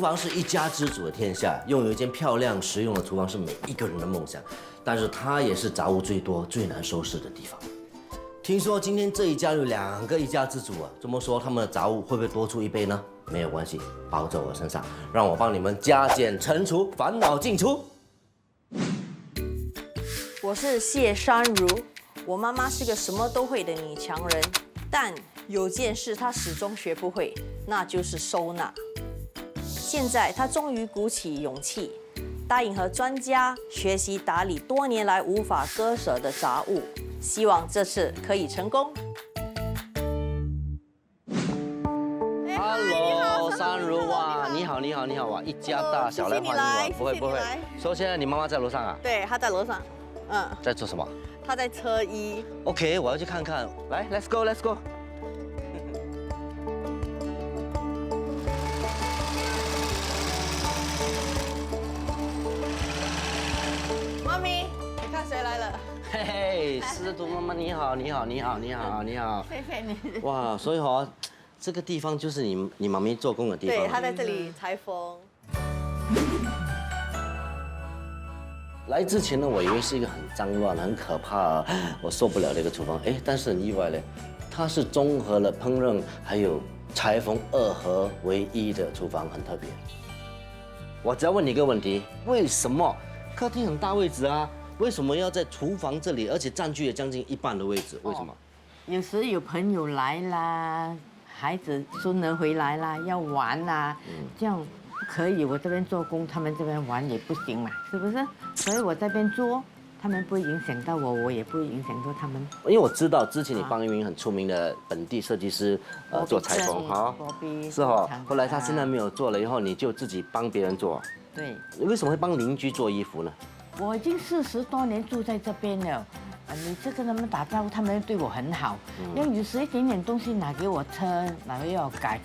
房是一家之主的天下，拥有一间漂亮实用的厨房是每一个人的梦想，但是它也是杂物最多、最难收拾的地方。听说今天这一家有2个一家之主啊，这么说他们的杂物会不会多出1倍呢？没有关系，包在我身上，让我帮你们加减乘除，烦恼尽除。我是谢珊如，我妈妈是个什么都会的女强人，但有件事她始终学不会，那就是收纳。现在她终于鼓起勇气，答应和专家学习打理多年来无法割舍的杂物，希望这次可以成功。Hello， 珊如哇，你好哇，一家大小来欢迎我，不会。说现在你妈妈在楼上啊？对，她在楼上。在做什么？她在车衣。OK， 我要去看看。来 ，Let's go。妈咪，你看谁来了？嘿嘿，司徒妈妈你好。谢谢你。哇，所以这个地方就是你妈咪做工的地方。对，她在这里裁缝。来之前呢，我以为是一个很脏乱、很可怕、我受不了的一个厨房。但是很意外嘞，它是综合了烹饪还有裁缝2合为一的厨房，很特别。我只要问你一个问题：为什么客厅很大位置啊？为什么要在厨房这里，而且占据了将近1半的位置？为什么？有时有朋友来啦，孩子孙儿回来啦，要玩啦，这样不可以。我这边做工，他们这边玩也不行嘛，是不是？所以我这边做，他们不会影响到我，我也不会影响到他们。因为我知道之前你帮一名很出名的本地设计师做裁缝哈，是哈。后来他现在没有做了，以后你就自己帮别人做。对。你为什么会帮邻居做衣服呢？我已经40多年住在这边了。你这跟他们打招呼，他们对我很好。要有时一点点东西拿给我车，拿给我改，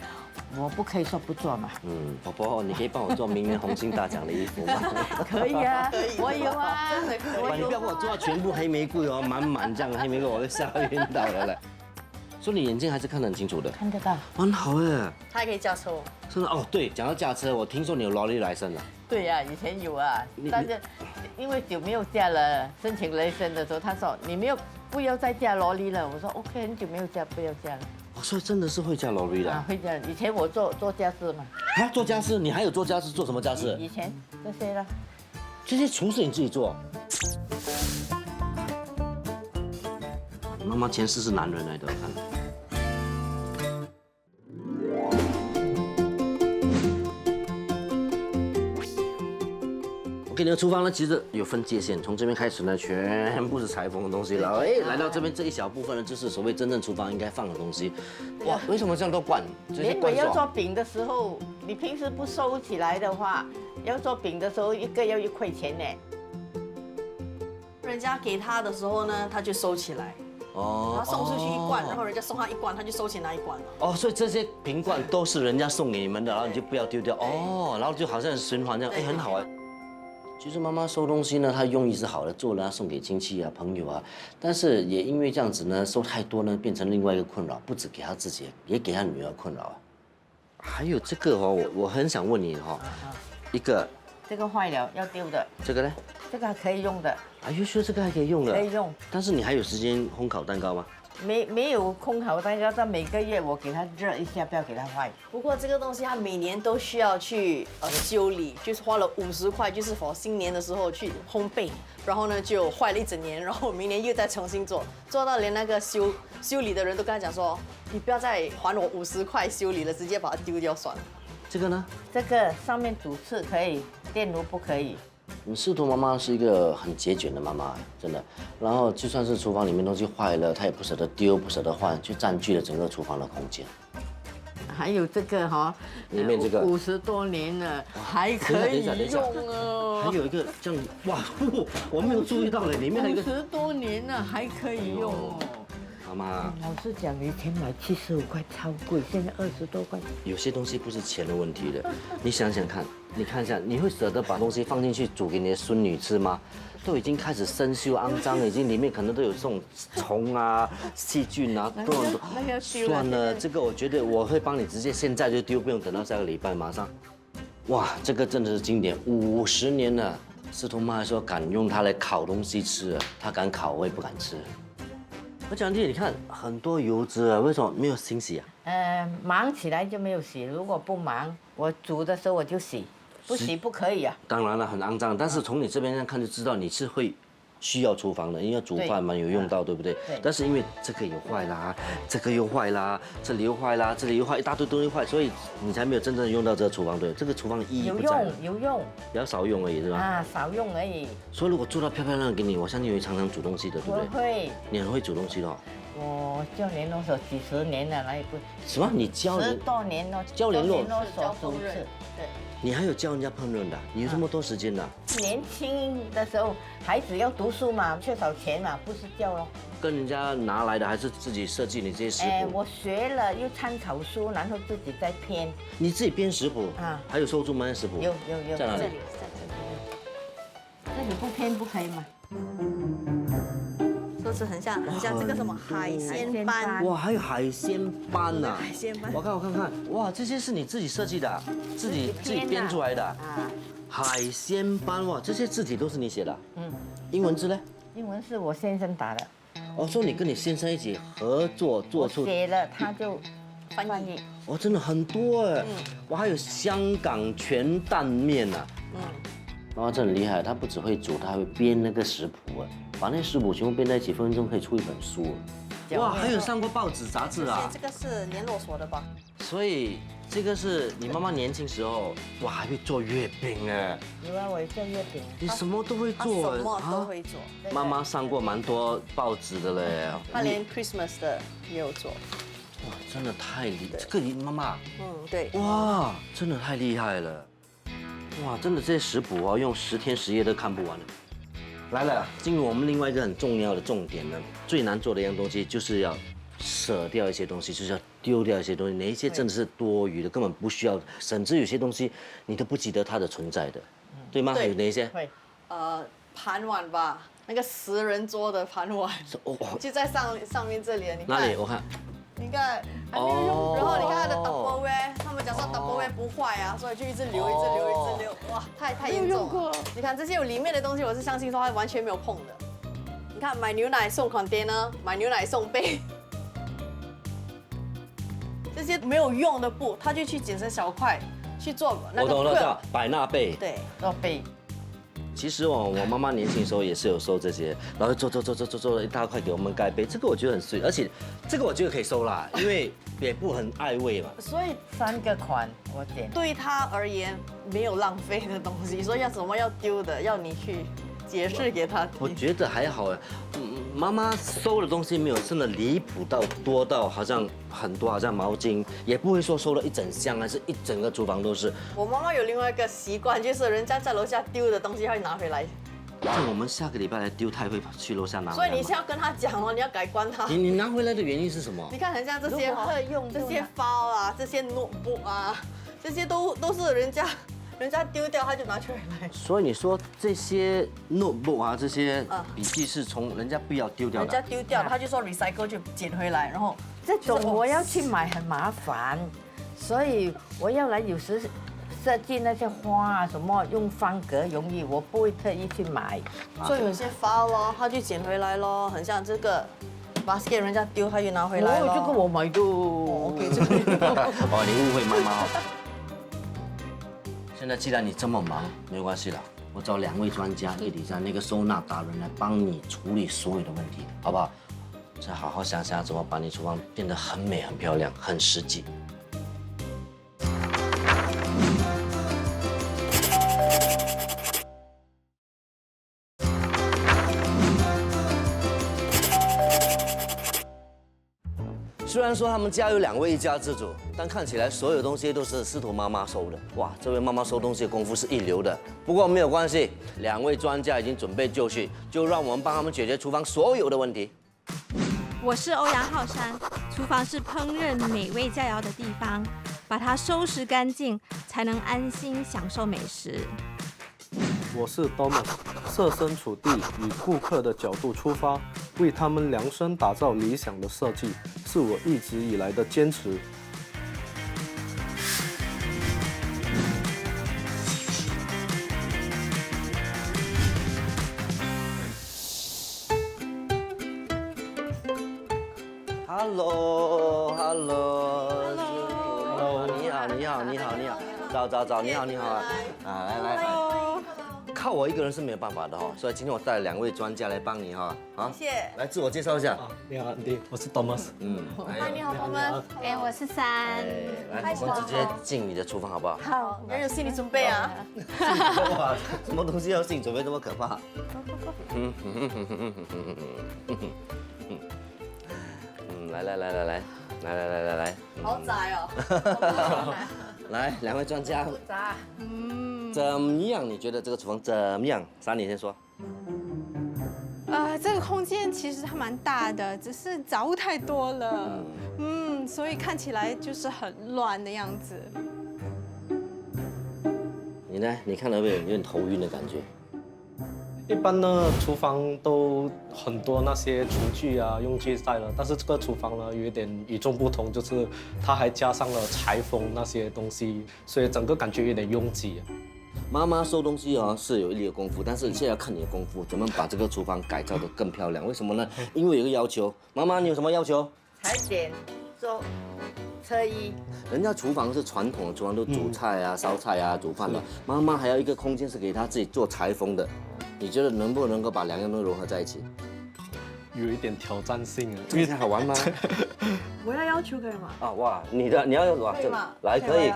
我不可以说不做嘛。婆婆，你可以帮我做明年红星大奖的衣服吗？可以啊，我有啊，真的可以。你不要给我做到全部黑玫瑰哦，满这样黑玫瑰，我会吓晕倒了嘞。所以你眼睛还是看得很清楚的，看得到，很好哎。他还可以驾车哦。真的哦，对，讲到驾车，我听说你有劳力来生了。对呀，以前有啊，但是因为久没有驾了，申请雷生的时候，他说你不要再驾萝莉了。我说 OK， 很久没有驾，不要驾了。所以真的是会驾劳力的。会驾，以前我做家事嘛。啊，做家事？你还有做家事？做什么家事？以前这些了。这些厨师你自己做？你妈妈前世是男人来的，我看。OK，你的厨房呢，其实有分界线，从这边开始呢，全部是裁缝的东西了。来到这边这一小部分呢，就是所谓真正厨房应该放的东西。哇，为什么这样多罐？连我要做饼的时候，你平时不收起来的话，要做饼的时候一个要1块钱呢。人家给他的时候呢，他就收起来。他送出去1罐，然后人家送他1罐，他就收起那1罐了。所以这些瓶罐都是人家送给你们的，然后你就不要丢掉。然后就好像循环这样，很好哎。其实妈妈收东西呢，她用意是好的，做了送给亲戚啊、朋友啊，但是也因为这样子呢，收太多呢，变成另外一个困扰，不止给她自己，也给她女儿困扰啊。还有这个我很想问你一个，这个坏了要丢的，这个呢？这个还可以用的。又说这个还可以用的？可以用。但是你还有时间烘烤蛋糕吗？没有空烤蛋糕，但每个月我给它热一下，不要给它坏。不过这个东西它每年都需要去修理，就是花了50块，就是for新年的时候去烘焙，然后呢就坏了1整年，然后明年又再重新做，做到连那个修理的人都跟他讲说，你不要再还我50块修理了，直接把它丢掉算了。这个呢？这个上面主次可以，电炉不可以。司徒妈妈是一个很节俭的妈妈，真的。然后就算是厨房里面东西坏了，她也不舍得丢，不舍得换，就占据了整个厨房的空间。还有这个里面这个50多年了，还可以用哦。还有一个这样，哇，我没有注意到了，里面还有一个50多年了，还可以用哦。妈妈，老实讲，以前买75块超贵，现在20多块。有些东西不是钱的问题的，你想想看，你看一下，你会舍得把东西放进去煮给你的孙女吃吗？都已经开始生锈、肮脏，已经里面可能都有这种虫啊、细菌啊，都很多。算了，这个我觉得我会帮你直接现在就丢，不用等到下个礼拜马上。哇，这个真的是经典，50年了。司徒妈还说敢用它来烤东西吃，她敢烤，我也不敢吃。我讲弟，你看很多油脂啊，为什么没有清洗啊？忙起来就没有洗，如果不忙，我煮的时候我就洗，不洗不可以啊。当然了，很肮脏，但是从你这边看就知道你是会需要厨房的，因为煮饭嘛有用到，对不对？对。但是因为这个有坏啦，这个又坏啦，这里又坏啦，这里又坏，一大堆东西坏，所以你才没有真正用到这个厨房，对？这个厨房意义不在了，有用，比较少用而已，是吧？啊，少用而已。所以如果做到漂漂亮亮给你，我相信你会常常煮东西的，对不我对？会，你很会煮东西的哦。我教联络所几十年了，哪里不？什么？你教10人？多年了，教联络所主持。对。你还有教人家烹饪的？你有这么多时间的？年轻的时候，孩子要读书嘛，缺少钱嘛，不是教咯。跟人家拿来的还是自己设计你这些食谱？我学了又参考书，然后自己再编。你自己编食谱啊？还有收租吗？食谱？有，在哪里？这里不编不可以吗？说是很像这个什么海鲜斑。哇，还有海鲜斑呐！海鲜斑，我看看，哇，这些是你自己设计的啊，自己编出来的啊。海鲜斑哇，这些字体都是你写的？英文字呢？英文是我先生打的。哦，说你跟你先生一起合作做出。写了他就翻译。哦，真的很多哎。哇，还有香港全蛋面呐。妈妈真的很厉害，她不只会煮，她还会编那个食谱啊，把那食谱全部编在一起，分分钟可以出一本书。哇，还有上过报纸杂志啊！这个是联络所的吧？所以这个是你妈妈年轻时候，哇，还会做月饼哎。有啊，我也做月饼。你什么都会做什么都会做。妈妈上过蛮多报纸的嘞。她连 Christmas 的也有做。哇，真的太厉害！这个你妈妈。对。哇，真的太厉害了。哇，真的这些食谱啊，用10天10夜都看不完了。来了，进入我们另外一个很重要的重点呢，最难做的一样东西就是要舍掉一些东西，就是要丢掉一些东西。哪一些真的是多余的，根本不需要，甚至有些东西你都不记得它的存在的，对吗？还有哪一些？会。盘碗吧，那个10人桌的盘碗，就在上面这里，你看。哪里？我看。你看还没有用，然后你看它的 Tupperware， 他们讲说 Tupperware 不坏啊，所以就一直留，哇，太严重了。你看这些有里面的东西，我是相信说他完全没有碰的。你看买牛奶送 container， 买牛奶送杯，这些没有用的布，他就去剪成小块去做那个。我懂了，叫百纳贝。对，做杯。其实我妈妈年轻的时候也是有收这些，然后做了一大块给我们盖杯，这个我觉得很碎，而且这个我觉得可以收啦，因为也不很爱味嘛。所以3个款我点，对他而言没有浪费的东西，所以要什么要丢的，要你去解释给他听。我觉得还好哎，妈妈收的东西没有真的离谱到多到好像很多，好像毛巾也不会说收了一整箱，还是一整个厨房都是。我妈妈有另外一个习惯，就是人家在楼下丢的东西，她会拿回来。那我们下个礼拜来丢，她也会去楼下拿回来。所以你先要跟她讲哦，你要改观她。你拿回来的原因是什么？你看，很像这些用这些包啊，这些 notebook 啊，这些都是人家丢掉，他就拿出来。所以你说这些 notebook 啊，这些笔记是从人家不要丢掉的，人家丢掉，他就说 recycle 就捡回来，然后这种我要去买很麻烦，所以我要来有时设计那些花啊什么用方格容易，我不会特意去买。所以有些包咯，他就捡回来咯，很像这个 basket 人家丢，他就拿回来咯。这个我买的。OK， 这个。哦，你误会妈妈。现在既然你这么忙，没有关系了，我找2位专家，地底下那个收纳达人来帮你处理所有的问题，好不好？再好好想想怎么把你厨房变得很美、很漂亮、很实际。虽然说他们家有2位一家之主，但看起来所有东西都是司徒妈妈收的。哇，这位妈妈收东西的功夫是一流的。不过没有关系，2位专家已经准备就绪，就让我们帮他们解决厨房所有的问题。我是欧阳浩山，厨房是烹饪美味佳肴的地方，把它收拾干净，才能安心享受美食。我是 Thomas， 设身处地，以顾客的角度出发，为他们量身打造理想的设计，是我一直以来的坚持。，Hello，你好，早，你好，来，靠我一个人是没有办法的哈，所以今天我带了2位专家来帮你哈，好，谢谢。来自我介绍一下，你好，Andy，我是 Thomas。嗨，你好，我们。哎，我是三。来，我们直接进你的厨房好不好？好，要有心理准备啊。哇，什么东西要心理准备这么可怕？来，好窄哦。来，2位专家，窄。怎么样？你觉得这个厨房怎么样？三，你先说。这个空间其实还蛮大的，只是杂物太多了，所以看起来就是很乱的样子。你呢？你看到没有？有点头晕的感觉。一般呢，厨房都很多那些厨具啊、用具在了，但是这个厨房呢有一点与众不同，就是它还加上了裁缝那些东西，所以整个感觉有点拥挤。妈妈收东西哦是有一定的功夫，但是现在要看你的功夫，怎么把这个厨房改造得更漂亮？为什么呢？因为有一个要求，妈妈你有什么要求？裁剪、做车衣。人家厨房是传统的厨房，都煮菜啊、烧菜啊、煮饭的。妈妈还有一个空间是给她自己做裁缝的。你觉得能不能够把2样都融合在一起？有一点挑战性啊，这才好玩吗？我要求可以吗？啊哇，你要用哇，可以吗？来可以。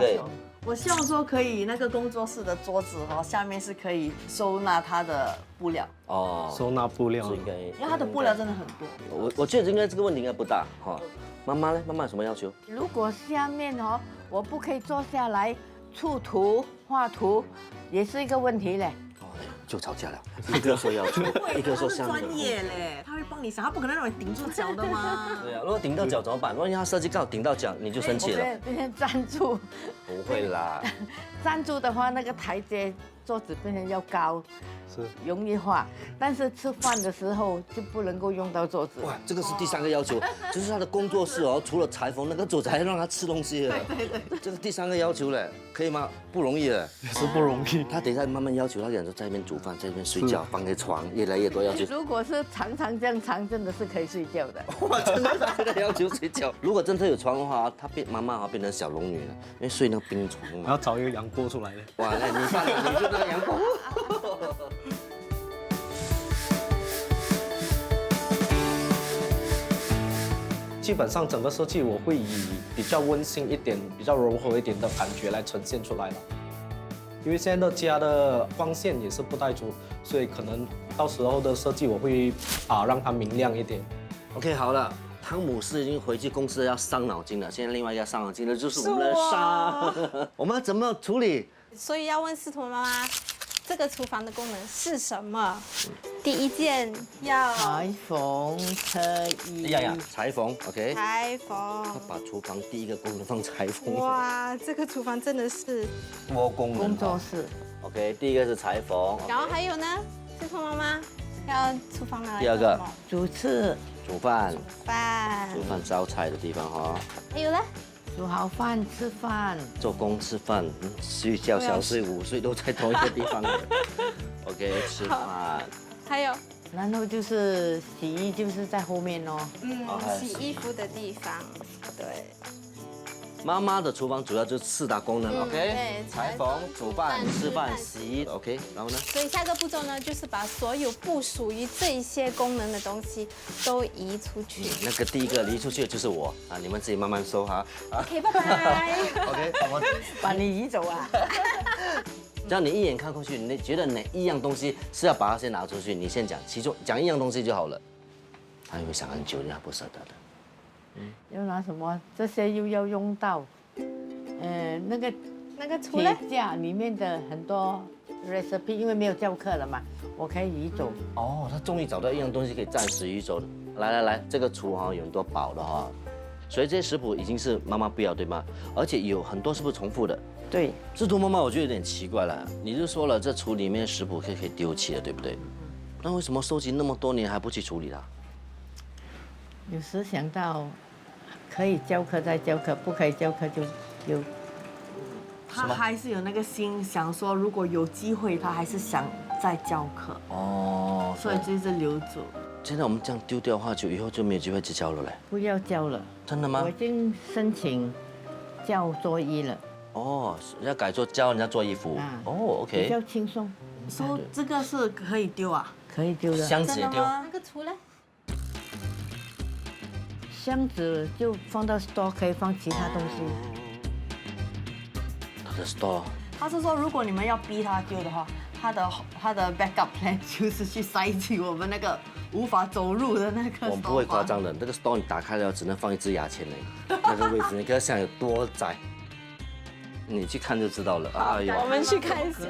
我希望说可以那个工作室的桌子哈，下面是可以收纳它的布料，哦，收纳布料是。应该。因为它的布料真的很多。我觉得应该这个问题应该不大哈。妈妈呢？妈妈有什么要求？如果下面我不可以坐下来出图画图，也是一个问题嘞。就吵架了，一个说要求，一个说下面。专业嘞，他会帮你想，他不可能让你顶住脚的吗？对啊，如果顶到脚怎么办？万一他设计刚好顶到脚，你就生气了。变成赞助，不会啦，赞助的话，那个台阶桌子变成要高，是容易画。但是吃饭的时候就不能够用到桌子。哇，这个是第3个要求，就是他的工作室哦，除了裁缝那个桌子，还让他吃东西了。对，这个第3个要求嘞，可以吗？不容易了，是不容易。他等一下慢慢要求，他讲说在那边煮饭，在那边睡觉，放个床，越来越多要求。如果是常常这样长，真的是可以睡觉的。哇，真的这个要求睡觉。如果真的有床的话，妈妈变成小龙女了，因为睡那个冰床嘛。然后找一个阳锅出来的。哇，那你上你就那个阳光。基本上整个设计我会以比较温馨一点、比较柔和一点的感觉来呈现出来了。因为现在的家的光线也是不太足，所以可能到时候的设计我会让它明亮一点。OK， 好了。汤姆斯已经回去公司要伤脑筋了，现在另外一个伤脑筋的就是我们的沙，我们要怎么处理？所以要问司徒妈妈，这个厨房的功能是什么？第一件要裁缝车衣。呀，裁缝 ，OK。裁缝。他把厨房第1个功能放裁缝。哇，这个厨房真的是多功能。工作室。OK，第1个是裁缝。然后还有呢，司徒妈妈要厨房拿来第2个主次。煮饭。煮饭烧菜的地方哈。还有呢？煮好饭吃饭。做工吃饭，睡觉小睡午睡都在同一个地方。OK， 吃饭。还有。然后就是洗衣，就是在后面哦。洗衣服的地方，对。妈妈的厨房主要就是4大功能，OK？对，裁缝、煮饭、吃饭、洗衣，OK？然后呢？所以下个步骤呢，就是把所有不属于这些功能的东西都移出去。那个第1个移出去的就是我啊，你们自己慢慢收哈。OK， 拜拜。OK， 我把你移走啊。只要你一眼看过去，你觉得哪1样东西是要把它先拿出去，你先讲，其中讲1样东西就好了。他会想很久，你还不舍得的。要拿什么？这些又要用到，那个厨呢？铁架里面的很多 recipe， 因为没有教课了嘛，我可以移走。哦，他终于找到1样东西可以暂时移走的。来，这个厨哈有很多宝的哈，所以这些食谱已经是妈妈不要对吗？而且有很多是不是重复的？对。司徒妈妈，我觉得有点奇怪了，你就说了这厨里面的食谱可以丢弃的，对不对？那为什么收集那么多年还不去处理它？有时想到可以教课再教课，不可以教课就有。他还是有那个心，想说如果有机会，他还是想再教课。哦，所以就是留住。现在我们这样丢掉的话，就以后就没有机会去教了嘞。不要教了，真的吗我已？经申请教作医了，哦，要改做教人家做衣服。啊哦比较，OK。轻松，说这个是可以丢啊？可以丢的。箱子也丢。那个出来，箱子就放到 store， 可以放其他东西。他的 store。他是说，如果你们要逼他丢的话，他的 backup plan 就是去塞起我们那个无法走路的那个。我们不会夸。张的，那个 store 你打开了，只能放一支牙签而已。那个位置，你看想有多窄，你去看就知道了。哎呦，我们去看一下。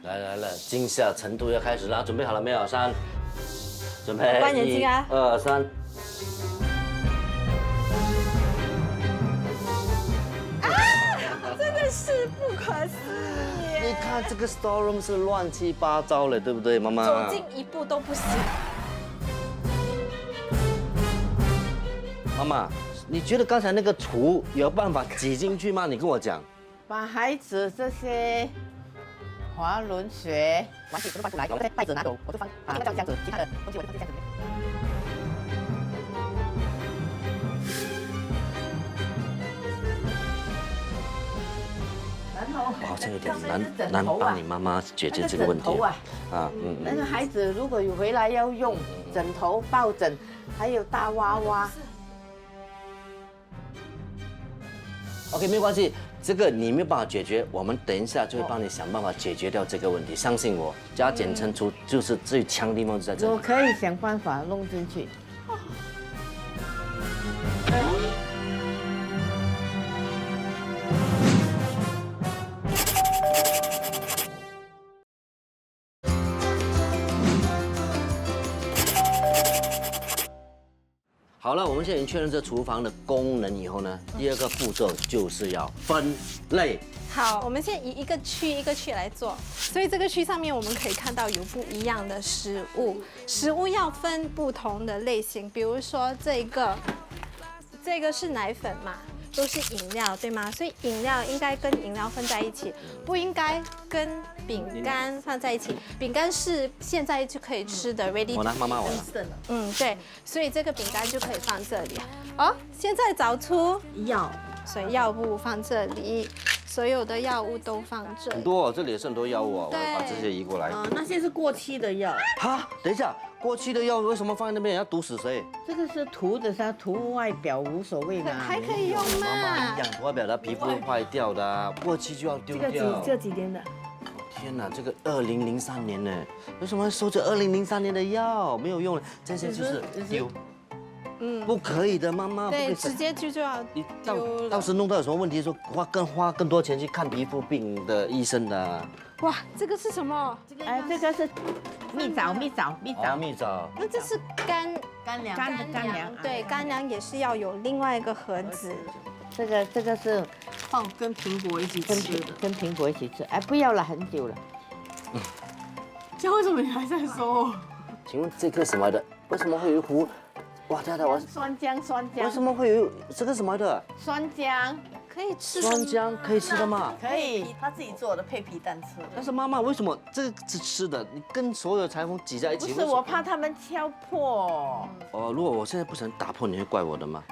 来，惊吓程度要开始了，准备好了没有？3，准备。关眼睛啊1、2、3。真的是不可思议。你看这个 storeroom 是乱七八糟了，对不对，妈妈？走近一步都不行。妈妈，你觉得刚才那个图有办法挤进去吗？你跟我讲。把孩子这些滑轮鞋完全全部搬出来，我再袋子拿走，我就放把那个箱子，其他的东西我就放进箱子里面。然后好像有点刚才是枕难头啊帮你妈妈解决这个问题那个枕头啊。那个孩子如果有回来要用枕头、抱枕，还有大娃娃， OK， 没有关系，这个你没有办法解决，我们等一下就会帮你想办法解决掉这个问题。相信我，加减乘除就是最强的地方就在这里。我可以想办法弄进去。好了，我们现在已经确认这厨房的功能以后呢，第二个步骤就是要分类。好，我们现在一个区一个区来做，所以这个区上面我们可以看到有不一样的食物，食物要分不同的类型，比如说这个是奶粉嘛，都是饮料对吗？所以饮料应该跟饮料分在一起，不应该跟饼干放在一起。饼干是现在就可以吃的 ready， 我拿妈妈我拿。对，所以这个饼干就可以放这里。哦，现在找出药，所以药物放这里，所有的药物都放这里。很多哦，这里也是很多药物啊，我对把这些移过来。那些是过期的药，哈，等一下，过期的药为什么放在那边？要毒死谁？这个是涂的，它涂外表无所谓嘛。还可以用妈妈嘛？一样，外表的皮肤会坏掉的啊，过期就要丢掉。几年的？天哪，这个2003年呢，为什么会收着2003年的药？没有用了，这些就是丢。不可以的，妈妈。对，不可以直接就要你丢了。到时弄到有什么问题，说花更多钱去看皮肤病的医生的啊。哇，这个是什么？哎，这个是蜜枣，蜜枣。那这是干干粮，干粮。对，干粮也是要有另外一个盒子。这个是放跟苹果一起吃的。跟苹果一起吃。哎，不要了，很久了。这为什么你还在收？请问这个什么的？为什么会有一壶？哇，太太，酸姜，为什么会有这个什么的？酸姜可以吃酸姜可以吃的吗？可以。他自己做的配皮蛋吃的。但是妈妈，为什么这个是吃的？你跟所有裁缝挤在一起？不是，我怕他们敲破。哦，如果我现在不想打破，你会怪我的吗？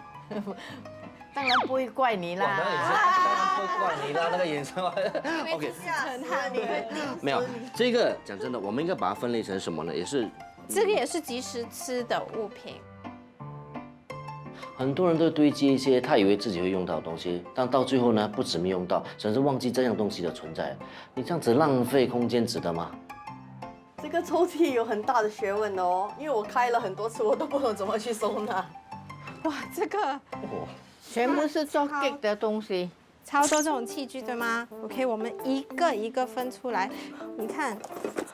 当然不会怪你啦。当然会怪你啦，那个眼神。OK，没有这个讲真的，我们应该把它分类成什么呢？也是这个也是即时吃的物品。很多人都堆积一些他以为自己会用到的东西，但到最后呢，不止没用到，甚至忘记这样东西的存在。你这样子浪费空间值得吗？这个抽屉有很大的学问哦，因为我开了很多次，我都不懂怎么去收纳。哇，这个全部是做 cake 的东西。超多这种器具对吗 ？OK， 我们一个一个分出来。你看，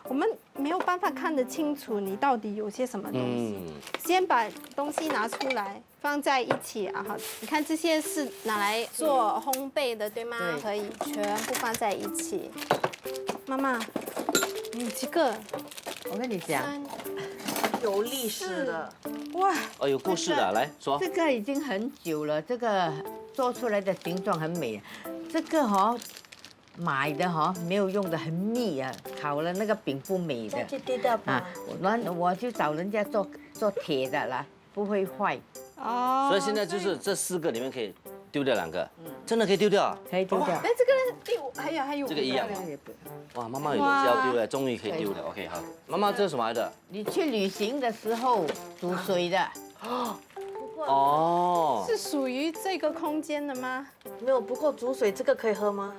我们没有办法看得清楚你到底有些什么东西。先把东西拿出来，放在一起啊。好，你看这些是拿来做烘焙的，对吗？对可以全部放在一起。妈妈，有几个？我跟你讲，有历史的，哇，哦，有故事的，来说。这个已经很久了，这个做出来的形状很美。这个买的哈，没有用的很密啊，烤了那个饼不美的就丢掉吧啊。我就找人家做铁的啦，不会坏，哦，所以现在就是这4个里面可以丢掉2个，真的可以丢掉啊。可以丢掉。哎，这个第五还有这个一样吗？也不哇，妈妈有东西要丢了，终于可以丢了。OK， 好，妈妈这是什么来的？你去旅行的时候煮水的，哦，是属于这个空间的吗？没有，不过煮水这个可以喝吗？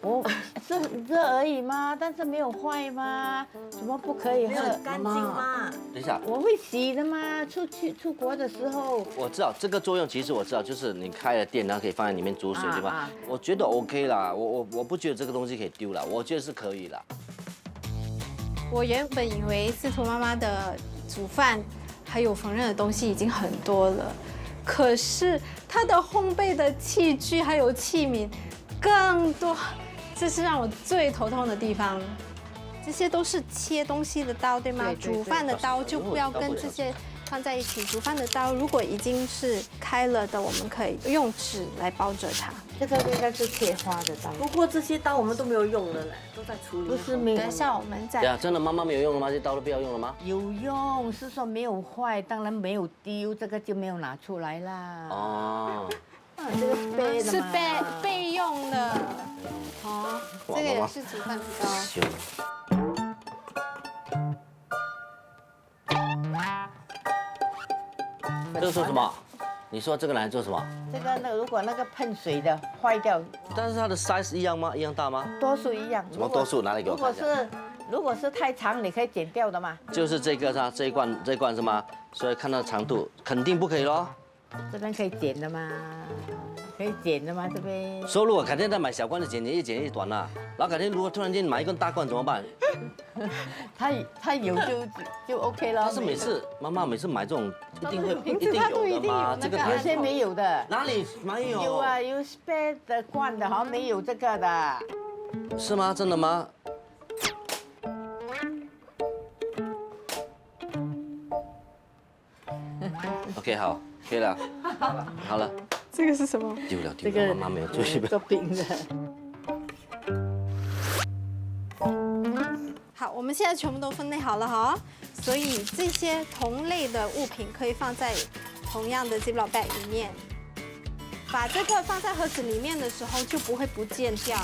哦，是这而已吗？但是没有坏吗？怎么不可以喝？干净吗？等一下，我会洗的嘛，出国的时候。我知道这个作用，其实我知道，就是你开了店，然后可以放在里面煮水，对吧啊？我觉得 OK 啦，我不觉得这个东西可以丢了，我觉得是可以啦。我原本以为司徒妈妈的煮饭还有缝纫的东西已经很多了，可是她的烘焙的器具还有器皿更多，这是让我最头痛的地方。这些都是切东西的刀，对吗？对对对煮饭的刀就不要跟这些放在一起。煮饭的刀如果已经是开了的，我们可以用纸来包着它。这个应该是切花的刀，不过这些刀我们都没有用了嘞，都在处理。不是没有等一下我们再对啊，真的妈妈没有用了吗？这刀都不要用了吗？有用，是说没有坏，当然没有丢，这个就没有拿出来啦。哦，啊，这个是备的是嘛备用的。哦，哇这个也妈妈是煮饭的刀。凶。这个做什么？你说这个拿来做什么？这个如果那个喷水的坏掉，但是它的 size 一样吗？一样大吗？多数一样。什么多数？拿来给我看一下。如果是太长，你可以剪掉的嘛。就是这个是吧？这一罐是吗？所以看它的长度，肯定不可以咯。这边可以剪的嘛，可以剪的嘛，这边。所以如果改天再买小罐的剪一短啦，然后改天如果突然间买一根大罐怎么办？它有就 OK 了。但是妈妈每次买这种一定会瓶子它都一定有吗？那个有些没有的。哪里没有？有啊，有 spare 的罐的，好像没有这个的。是吗？真的吗？OK， 好，可以了，好了，这个是什么？丢了，妈妈没有注意。做饼的。好，我们现在全部都分类好了哈，所以这些同类的物品可以放在同样的 Ziploc bag 里面。把这个放在盒子里面的时候就不会不见掉。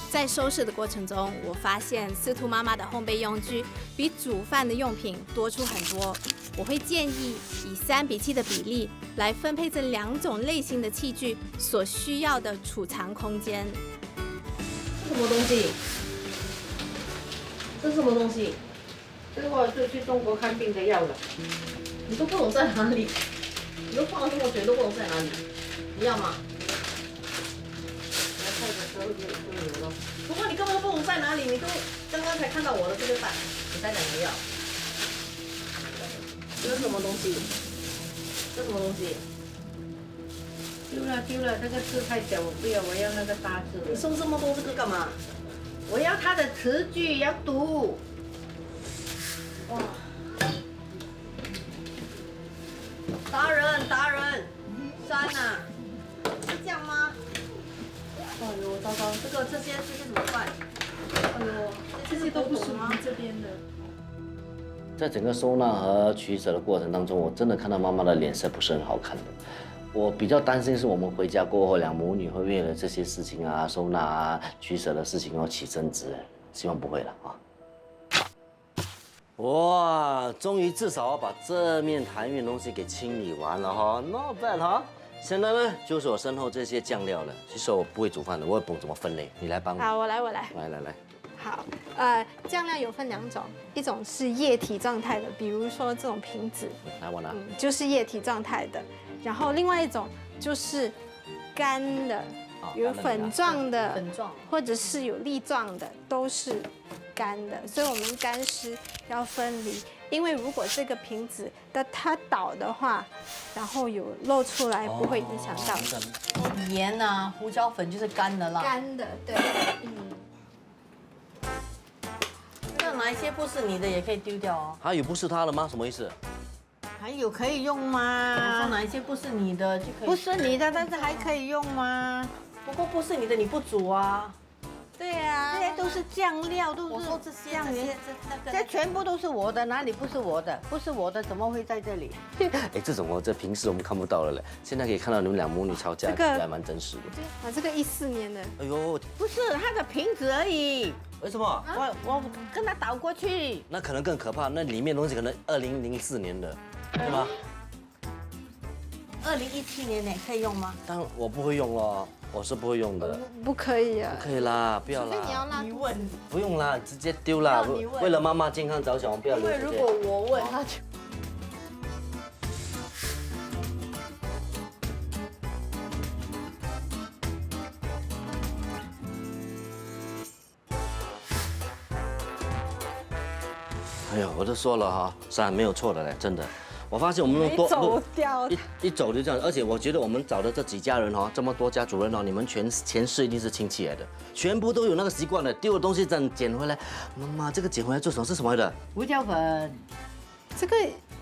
在收拾的过程中，我发现司徒妈妈的烘焙用具比煮饭的用品多出很多。我会建议以3:7的比例来分配这2种类型的器具所需要的储藏空间。什么东西？这是什么东西？这个我就去中国看病的药了。你都不懂在哪里，你都放了这么久都不懂在哪里，你要吗？来看的时候就有了。不过你根本都不懂在哪里，你都刚刚才看到我的这个袋，你才讲你要。这是什么东西？这什么东西？丢了，这个字太小，我不要，我要那个大字你的。送这么多这个干嘛？我要它的词句要读。哇！达人，山呐，是这样吗？哎呦，糟糕，这些怎么办？哎呦，这些都不属于这边的。在整个收纳和取舍的过程当中，我真的看到妈妈的脸色不是很好看的。我比较担心是我们回家过后，2母女会为了这些事情啊、收纳啊、取舍的事情而起争执，希望不会了啊。哇，终于至少要把这面台面东西给清理完了哈，not bad 哈。现在呢，就是我身后这些酱料了。其实我不会煮饭的，我也不懂怎么分类，你来帮我。好，我来。来。好，酱料有分2种，一种是液体状态的，比如说这种瓶子，来我拿。就是液体状态的。然后另外一种就是干的，有粉状的，粉状或者是有粒状的，都是干的。所以我们干湿要分离，因为如果这个瓶子的它倒的话，然后有露出来，不会影响到盐啊，胡椒粉就是干的啦。干的，对，那哪一些不是你的也可以丢掉哦。还有不是他的吗？什么意思？还有可以用说吗？哪一些不是你的就可以。不是你的，但是还可以用吗？不过不是你的你不煮啊。对呀、这些都是酱料，都是我说这些酱油，这全部都是我的，哪里不是我的？不是我的，怎么会在这里？哎，这种这平时我们看不到了嘞，现在可以看到你们俩母女吵架，这个还蛮真实的。啊，这个14年的，哎呦，不是它的瓶子而已，为什么？我跟它倒过去。那可能更可怕，那里面东西可能2004年的，对吗？ 2017年呢可以用吗？但我不会用咯，我是不会用的。不可以啊。可以啦，不要所以你要啦，拉你问，不用啦，直接丢啦。不要你问为了妈妈健康着想，我们不要留这些。因为如果我问他就。哎呦，我都说了哈，是没有错的嘞，真的。我发现我们没走掉，一走就这样，而且我觉得我们找的这几家人哈，这么多家主人哦，你们前世一定是亲戚来的，全部都有那个习惯的，丢的东西真捡回来。妈妈，这个捡回来做什么？是什么来的？胡椒粉，这个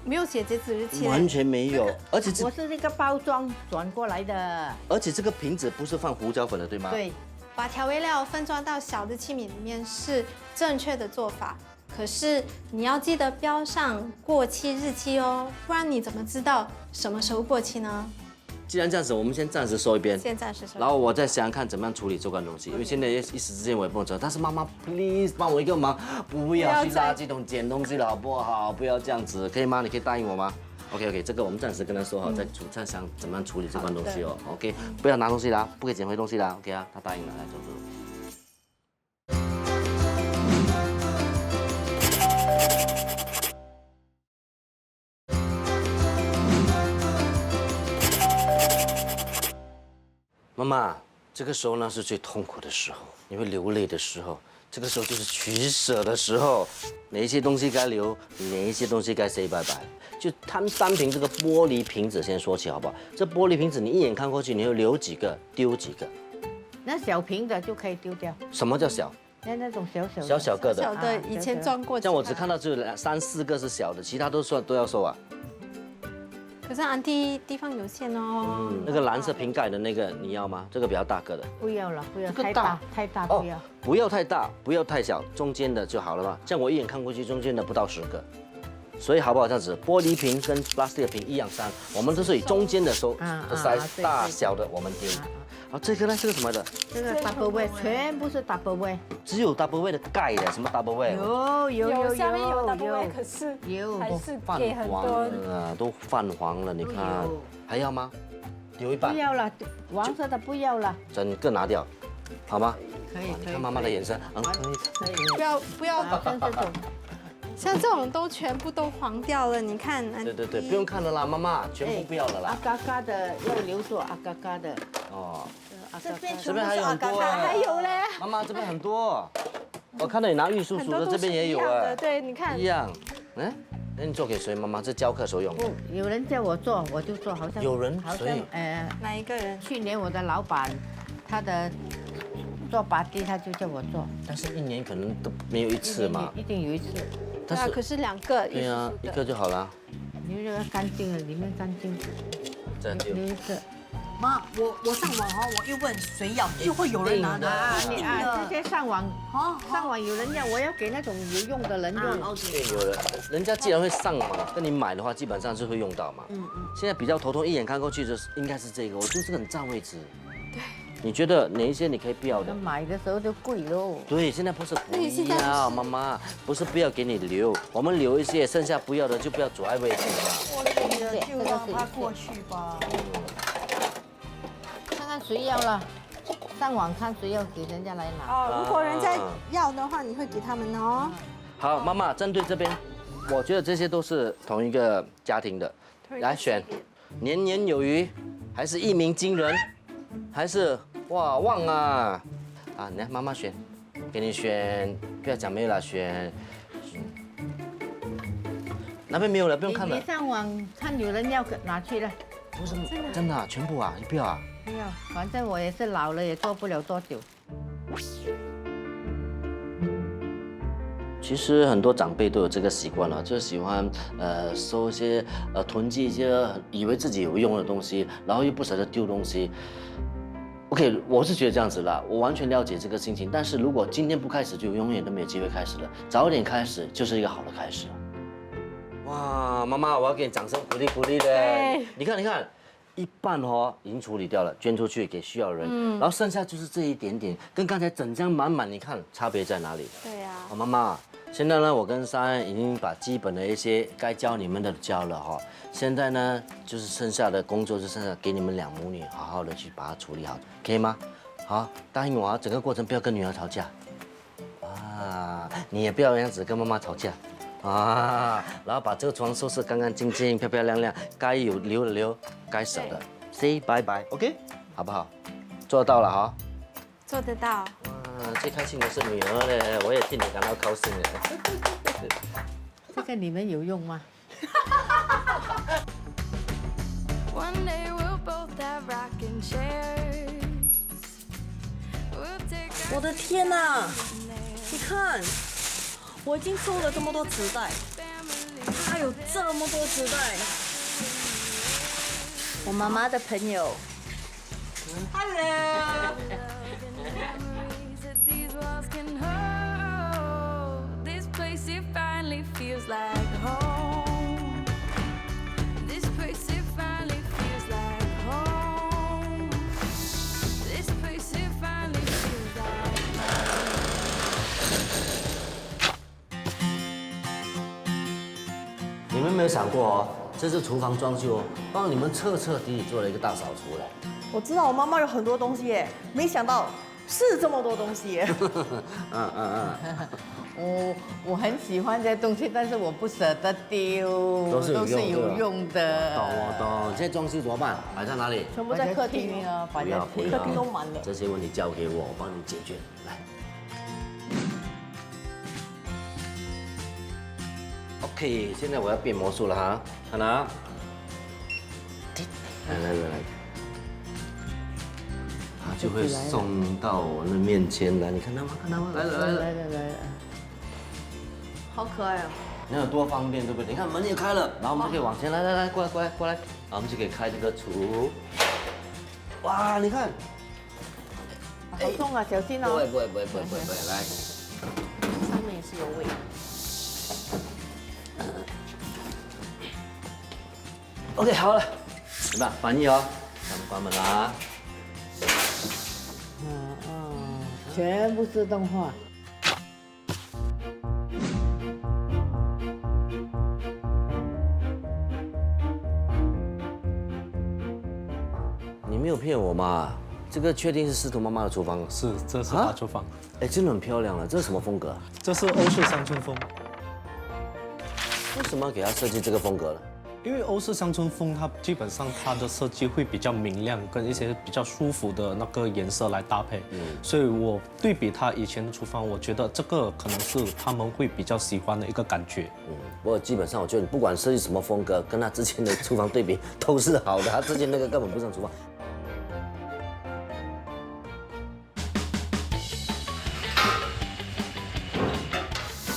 没有写截止日期。完全没有，而且我是这个包装转过来的。这个瓶子不是放胡椒粉的，对吗？。对，把调味料分装到小的器皿里面是正确的做法，可是你要记得标上过期日期哦，不然你怎么知道什么时候过期呢？既然这样子，我们先暂时收一边。现在是什么？然后我再想想看怎么样处理这罐东西，因为现在一时之间我也不能走。但是妈妈，please 帮我一个忙，不要去垃圾桶捡东西了，好不好？不要这样子，可以吗？你可以答应我吗 ？OK， 这个我们暂时跟他说好，再想怎么样处理这罐东西哦。OK， 不要拿东西啦，不可以捡回东西啦。OK 啊，他答应了，来走走。妈妈，这个时候呢是最痛苦的时候，你会流泪的时候，这个时候就是取舍的时候，哪一些东西该留，哪一些东西该 say 拜拜。就摊单凭这个玻璃瓶子先说起好不好？这玻璃瓶子你一眼看过去，你会留几个，丢几个？那小瓶的就可以丢掉，什么叫小？那种小的小小个的。小的以前装过。像我只看到只有3、4个是小的，其他都要收啊。可是安迪地方有限哦。那个蓝色瓶盖的那个你要吗？这个比较大个的。不要了，不要这个大太大，太大不要。不要太大，不要太小，中间的就好了嘛。像我一眼看过去，中间的不到10个，所以好不好？这样子，玻璃瓶跟 plastic 瓶一样3，我们都是以中间的收的 size，对大小的我们丢。好，这个呢？这个什么的？这个 double way 全部是 double way，只有 double way 的盖的，什么 double way？有下面有 double way，可是有还是泛给很黄多。了啊，都泛黄了，你看有还要吗？留一半不，要了，黄色的不要了，整个拿掉，好吗？可以可以。你看妈妈的眼神，可以。可以。不要，好像这种，像这种都全部都黄掉了。你看，安迪对，不用看了啦，妈妈，全部不要了阿啦。嘎嘎的要留住阿嘎嘎的，哦，这边这边还有很多啊，还有嘞，妈妈这边很多，我看到你拿玉叔叔的这边也有哎，对，你看一样。那你做给谁？妈妈，这教课时候用的。不，有人叫我做我就做，好像好像有人所以哪一个人？去年我的老板他的做拔地他就叫我做，但是一年可能都没有一次嘛。一定有一次，但对啊，可是2个。对啊，一个就好了。你这个干净了，里面干净，这样就留一个。妈，我上网哈，我一问谁要，就会有人拿的。你这些上网有人要，我要给那种有用的人用。对，有人，人家既然会上网跟你买的话，基本上是会用到嘛。现在比较头痛，一眼看过去就是应该是这个，我觉得这个很占位置。对。你觉得哪一些你可以不要的？买的时候就贵喽。对，现在不是不要，妈妈不是不要给你留，我们留一些，剩下不要的就不要阻碍位置嘛。就让他过去吧。看看谁要了，上网看谁要给人家来拿。哦，如果人家要的话，你会给他们哦。好，妈妈针对这边，我觉得这些都是同一个家庭的，来选，年年有余，还是一鸣惊人，还是哇旺啊？啊，来妈妈选，给你选，不要讲没有了，选。那边没有了，不用看了你。上网看有人要拿去了，不是真的啊，全部啊，你不要啊？不要，反正我也是老了，也做不了多久。其实很多长辈都有这个习惯了，就喜欢收一些囤积一些以为自己有用的东西，然后又不舍得丢东西。OK， 我是觉得这样子啦，我完全了解这个心情。但是如果今天不开始，就永远都没有机会开始了。早一点开始就是一个好的开始了。哇，妈妈，我要给你掌声鼓励鼓励的。你看，你看，一半哦已经处理掉了，捐出去给需要的人，然后剩下就是这一点点，跟刚才整箱满满，你看差别在哪里？对呀、好，妈妈，现在呢，我跟珊已经把基本的一些该教你们的教了哈。现在呢，就是剩下的工作就剩下给你们两母女好好的去把它处理好，可以吗？好，答应我啊，整个过程不要跟女儿吵架。啊，你也不要这样子跟妈妈吵架。啊，然后把这个床收拾干干净净、漂漂亮亮，该有留的留，该舍的 say bye bye，OK， 好不好？做到了哈。做得到。最开心的是女儿嘞，我也替你感到高兴了。这个你们有用吗？ One day we'll both have rocking chairs. We'll take our 我的天哪！你看，我已经收了这么多纸袋，还有这么多纸袋。我妈妈的朋友 ，Hello。 memories that these walls can hold. This place, it finally feels like home. This place, it finally feels like home. This place, it finally feels like home. 你们有没有想过哦，这次厨房装修哦，帮你们彻彻底底做了一个大扫除嘞。我知道我妈妈有很多东西耶，没想到是这么多东西耶。我很喜欢这些东西，但是我不舍得丢，都是有用的的。懂我懂。现在装修怎么办？摆在哪里？全部在客厅啊，摆在不要客厅都满了。这些问题交给我，我帮你解决。来。OK， 现在我要变魔术了哈，看啊！来，它就会送到我的面前来，你看到吗？看到吗？来，好可爱哦。那有多方便，对不对？你看门也开了，然后我们就可以往前来，过来，然后我们就可以开这个厨。哇，你看，好重啊，小心哦。不会，来。上面也是有味。OK， 好了，怎么样？满意哦？咱们关门啦。全部自动化。你没有骗我嘛？这个确定是司徒妈妈的厨房？是，这是她厨房，哎，真的很漂亮了。这是什么风格？这是欧式乡村风。为什么要给她设计这个风格呢？因为欧式乡村风，它基本上它的设计会比较明亮，跟一些比较舒服的那个颜色来搭配。所以我对比它以前的厨房，我觉得这个可能是他们会比较喜欢的一个感觉。不过基本上我觉得你不管设计什么风格，跟他之前的厨房对比都是好的。他之前那个根本不像厨房。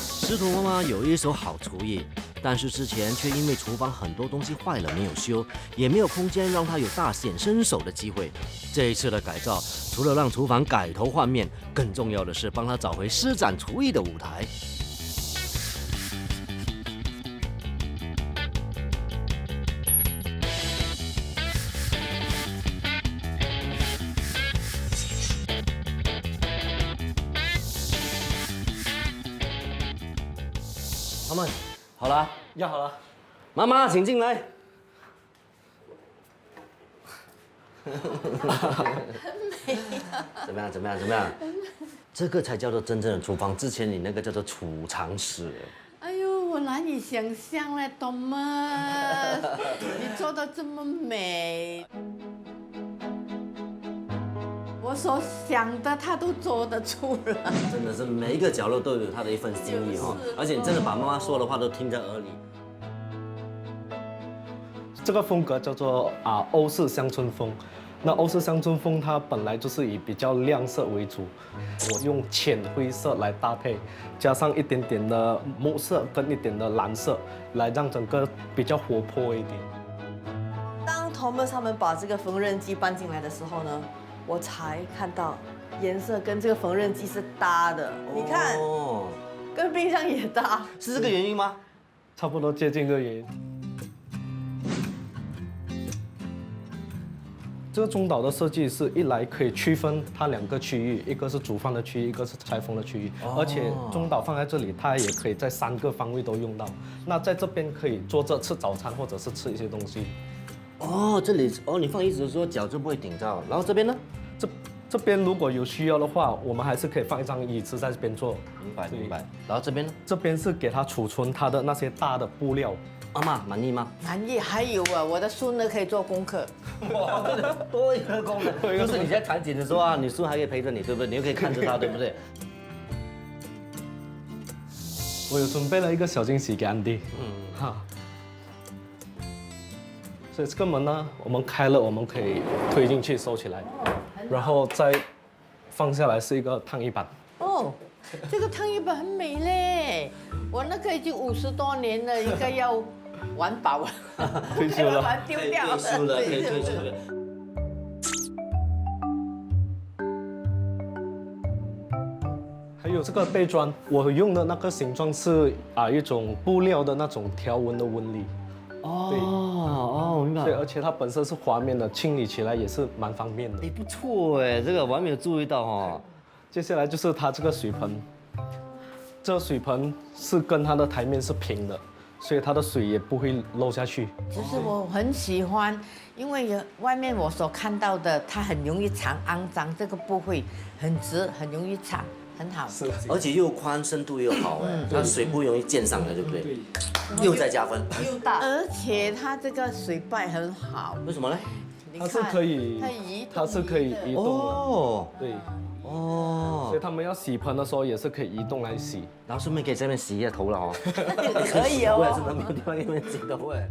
司徒妈妈有一手好厨艺，但是之前却因为厨房很多东西坏了没有修，也没有空间让她有大显身手的机会。这一次的改造，除了让厨房改头换面，更重要的是帮她找回施展厨艺的舞台。他们好了，要好了，妈妈请进来。怎么样？这个才叫做真正的厨房，之前你那个叫做储藏室。哎呦，我难以想象嘞，懂吗？你做的这么美，我所想的他都做得出来。真的是每一个角落都有他的一份心意哈，而且你真的把妈妈说的话都听在耳里。这个风格叫做欧式乡村风。那欧式乡村风它本来就是以比较亮色为主，我用浅灰色来搭配，加上一点点的木色跟一点的蓝色，来让整个比较活泼一点。当 Thomas 他们把这个缝纫机搬进来的时候呢，我才看到颜色跟这个缝纫机是搭的。你看，哦，跟冰箱也搭。是这个原因吗？差不多接近这个原因。这个中岛的设计是一来可以区分它2个区域，一个是煮饭的区域，一个是裁缝的区域，而且中岛放在这里，它也可以在3个方位都用到。那在这边可以坐着吃早餐，或者是吃一些东西。哦，这里哦，你放椅子的时候脚就不会顶到。然后这边呢？这边如果有需要的话，我们还是可以放一张椅子在这边坐。明白明白。然后这边呢？这边是给它储存它的那些大的布料。妈妈满意吗？满意。还有啊，我的孙呢可以做功课。哇，多一个功能，就是你在弹琴的时候啊，你孙还可以陪着你，对不对？你又可以看着他，对不对？我有准备了一个小惊喜给安迪。哈。所以这个门呢，我们开了，我们可以推进去收起来，然后再放下来是一个烫衣板。哦，这个烫衣板很美嘞，我那个已经50多年了，应该要玩饱了，退休了，把它丢掉了，退休了，可以退休了。还有这个背砖，我用的那个形状是一种布料的那种条纹的纹理。哦，明白。对，而且它本身是滑面的，清理起来也是蛮方便的。哎，不错哎，这个我还没有注意到哦。接下来就是它这个水盆，这个水盆是跟它的台面是平的，所以它的水也不会漏下去。就是我很喜欢，因为外面我所看到的，它很容易藏肮脏，这个不会，很直，很容易藏，很好。是，而且又宽，深度又好哎，它水不容易溅上来，对不对？又在加分。又大，而且它这个水败很好，为什么呢？它是可以，它是可以移动的。哦对，哦所以，他们要洗盆的时候也是可以移动来洗。然后顺便可以在那边洗一下头了哦。可以哦我也真的没有地方给你们洗头哎。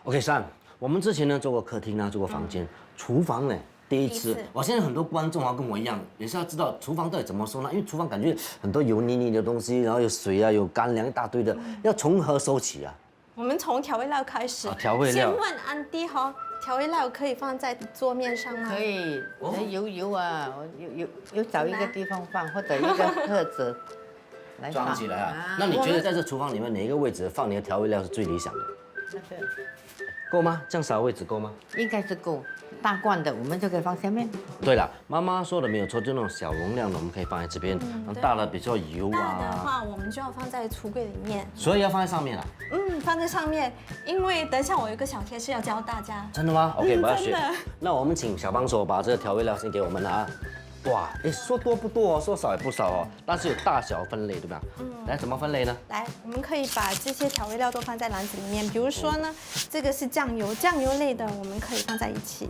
OK， 珊，我们之前呢做过客厅啊，做过房间，厨房呢第一次。我现在很多观众啊跟我一样，也是要知道厨房到底怎么收纳，因为厨房感觉很多油腻腻的东西，然后有水啊，有干粮一大堆的，要从何收起啊？我们从调味料开始。调味料先问安迪哈，调味料可以放在桌面上吗？可以，油啊，我有找一个地方放，或者一个盒子来放装起来啊。那你觉得在这厨房里面哪一个位置放你的调味料是最理想的？那个够吗？这样少位置够吗？应该是够，大罐的我们就可以放下面。对了，妈妈说的没有错，就那种小容量的我们可以放在这边，大的比较油大的啊，话，我们就要放在橱柜里面。所以要放在上面啊。放在上面，因为等一下我有一个小贴士要教大家。真的吗？OK， 我要学真的。那我们请小帮手把这个调味料先给我们了啊。哇，哎，说多不多哦，说少也不少哦，但是有大小分类，对吧？来，怎么分类呢？来，我们可以把这些调味料都放在篮子里面。比如说呢，这个是酱油，酱油类的我们可以放在一起。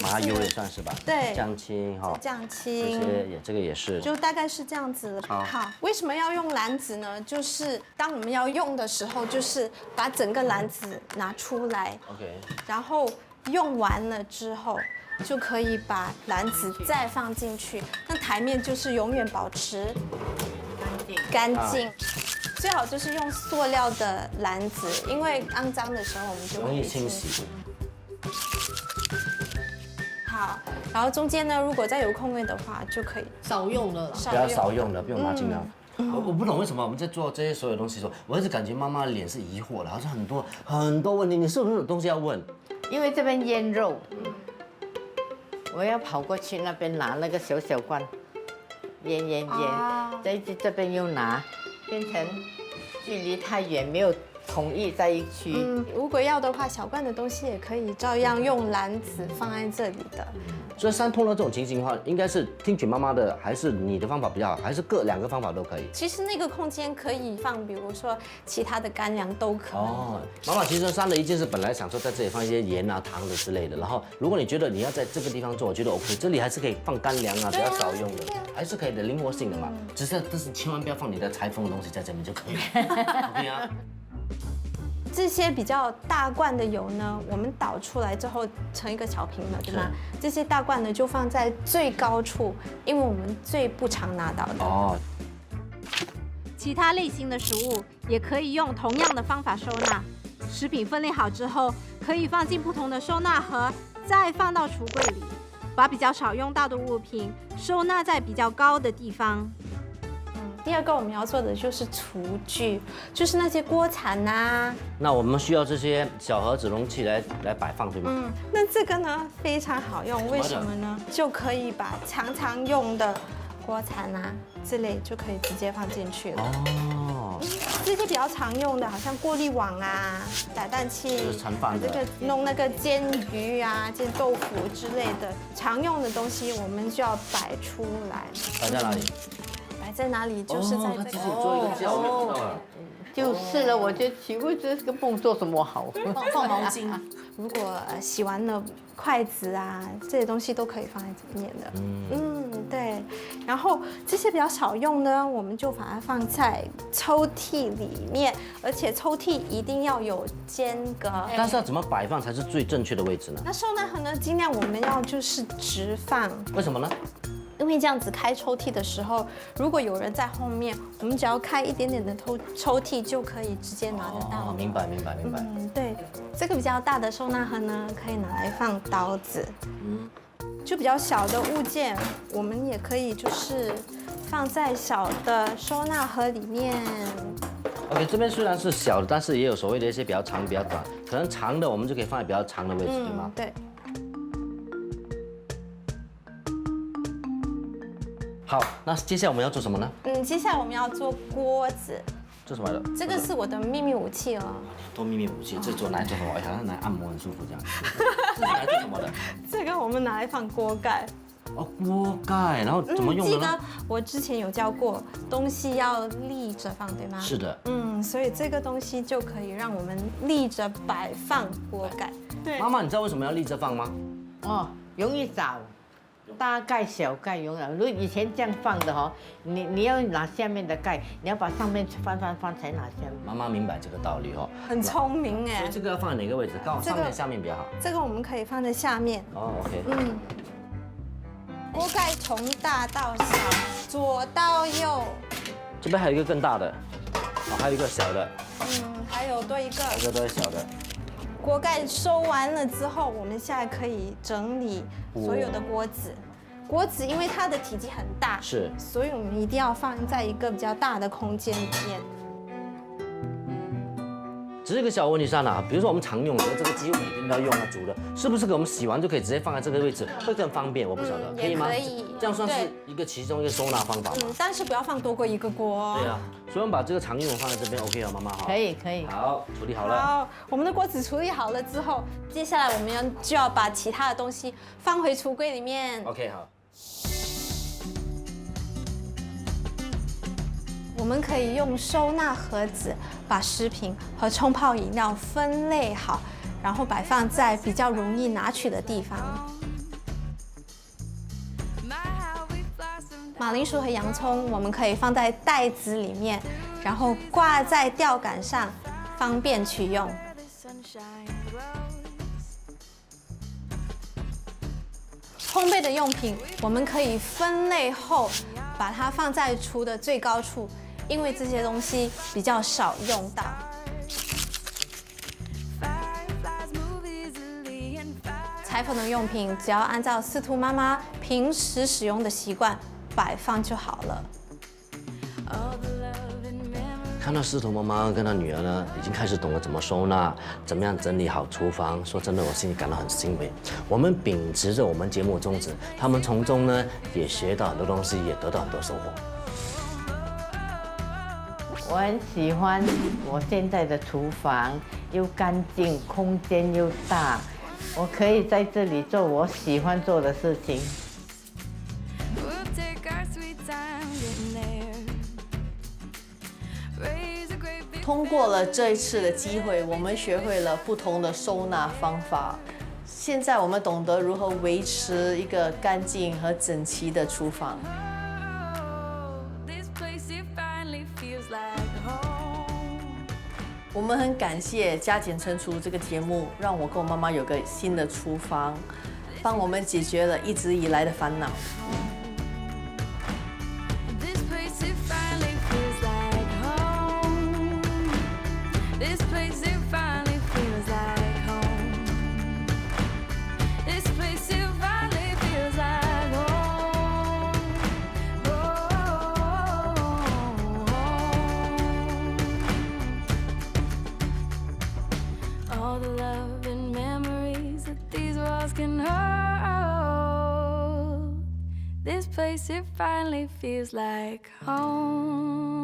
麻油也算是吧？对酱青哈，酱这青。些也这个也是。就大概是这样子。好，为什么要用篮子呢？就是当我们要用的时候，就是把整个篮子拿出来， OK。然后用完了之后，就可以把篮子再放进去，那台面就是永远保持干净。最好就是用塑料的篮子，因为肮脏的时候我们就容易会清洗。好，然后中间呢，如果再有空位的话，就可以少用了啦。不要少用的，不用拿进来。我不懂为什么我们在做这些所有东西的时候，我一直感觉妈妈脸是疑惑的，好像很多问题，你是不是有东西要问？因为这边腌肉，我要跑过去那边拿那个小小罐，腌，这边又拿，变成距离太远没有统一在一区。如果要的话，小罐的东西也可以照样用篮子放在这里的。所以碰到这种情形的话，应该是听取妈妈的，还是你的方法比较好，还是两个方法都可以？其实那个空间可以放，比如说其他的干粮都可以。哦，妈妈其实删了一件事，本来想说在这里放一些盐啊、糖的之类的，然后如果你觉得你要在这个地方做，我觉得 OK， 这里还是可以放干粮啊，比较少用的，还是可以的，灵活性的嘛。只是但是千万不要放你的裁缝的东西在这边就可以了，OK 啊。这些比较大罐的油呢，我们倒出来之后成一个小瓶了，对吗？这些大罐呢就放在最高处，因为我们最不常拿到的。哦。其他类型的食物也可以用同样的方法收纳。食品分类好之后，可以放进不同的收纳盒，再放到橱柜里，把比较少用到的物品收纳在比较高的地方。第二个我们要做的就是厨具，就是那些锅铲啊。那我们需要这些小盒子、容器来摆放，对吗？那这个呢非常好用，为什么呢？就可以把常用的锅铲啊之类就可以直接放进去了。哦。这些比较常用的，好像过滤网啊、打蛋器，就是盛饭的这个弄那个煎鱼啊、煎豆腐之类的常用的东西，我们就要摆出来。摆在哪里？摆在哪里？就是在这个。做一个教我就知道了。就是了，我就奇怪这个泵做什么好？放毛巾。如果洗完了筷子啊这些东西都可以放在这面的。对。然后这些比较少用呢，我们就把它放在抽屉里面，而且抽屉一定要有间隔。但是要怎么摆放才是最正确的位置呢？那收纳盒呢，尽量我们要就是直放。为什么呢？因为这样子开抽屉的时候，如果有人在后面，我们只要开一点点的抽屉就可以直接拿得到。哦，明白。对，这个比较大的收纳盒呢，可以拿来放刀子。就比较小的物件，我们也可以就是放在小的收纳盒里面。OK， 这边虽然是小的，但是也有所谓的一些比较长、比较短，可能长的我们就可以放在比较长的位置，对吗？对。好，那接下来我们要做什么呢？接下来我们要做锅子。做什么的？这个是我的秘密武器哦。多秘密武器，这做拿来做什么？好像拿来按摩很舒服这样。这是拿来做什么的？这个我们拿来放锅盖。哦，锅盖，然后怎么用的呢？记得我之前有教过，东西要立着放，对吗？是的。所以这个东西就可以让我们立着摆放锅盖。对。妈妈，你知道为什么要立着放吗？哦，容易找。大盖小盖永远，如果以前这样放的哈，你要拿下面的盖，你要把上面翻才拿下面。妈妈明白这个道理哦，很聪明哎。所以这个要放在哪个位置？刚好上面下面比较好。这个我们可以放在下面。哦 ，OK。锅盖从大到小，左到右。这边还有一个更大的，还有一个小的。还有多一个。这个都是小的。锅盖收完了之后，我们现在可以整理所有的锅子。锅子因为它的体积很大，是，所以我们一定要放在一个比较大的空间里面。只是一个小问题上啊，比如说我们常用的这个几乎每天都要用啊煮的，是不是给我们洗完就可以直接放在这个位置，会更方便？我不晓得，可以吗？可以，这样算是一个其中一个收纳方法吗？但是不要放多过一个锅。对啊，所以我们把这个常用的放在这边 OK 了，妈妈好。可以。好，处理好了。好，我们的锅子处理好了之后，接下来我们就要把其他的东西放回橱柜里面。 OK， 好。我们可以用收纳盒子把食品和冲泡饮料分类好，然后摆放在比较容易拿取的地方。马铃薯和洋葱我们可以放在袋子里面，然后挂在吊杆上，方便取用。烘焙的用品我们可以分类后，把它放在橱的最高处，因为这些东西比较少用到。裁缝的用品只要按照司徒妈妈平时使用的习惯摆放就好了。看到司徒妈妈跟她女儿呢，已经开始懂得怎么收纳，怎么样整理好厨房。说真的，我心里感到很欣慰。我们秉持着我们节目宗旨，他们从中呢也学到很多东西，也得到很多收获。我很喜欢我现在的厨房，又干净，空间又大，我可以在这里做我喜欢做的事情。 We'll take our sweet time getting there. Raise a great big 通过了这一次的机会，我们学会了不同的收纳方法。现在我们懂得如何维持一个干净和整齐的厨房。 This place it finally feels like home. 我们很感谢《加减乘除》这个节目，让我跟我妈妈有个新的厨房，帮我们解决了一直以来的烦恼。 This place it finally feels like home. This place it finally feels like home. This place it finally feels like home. All the love and memories that these walls can hold. This place, it finally feels like home.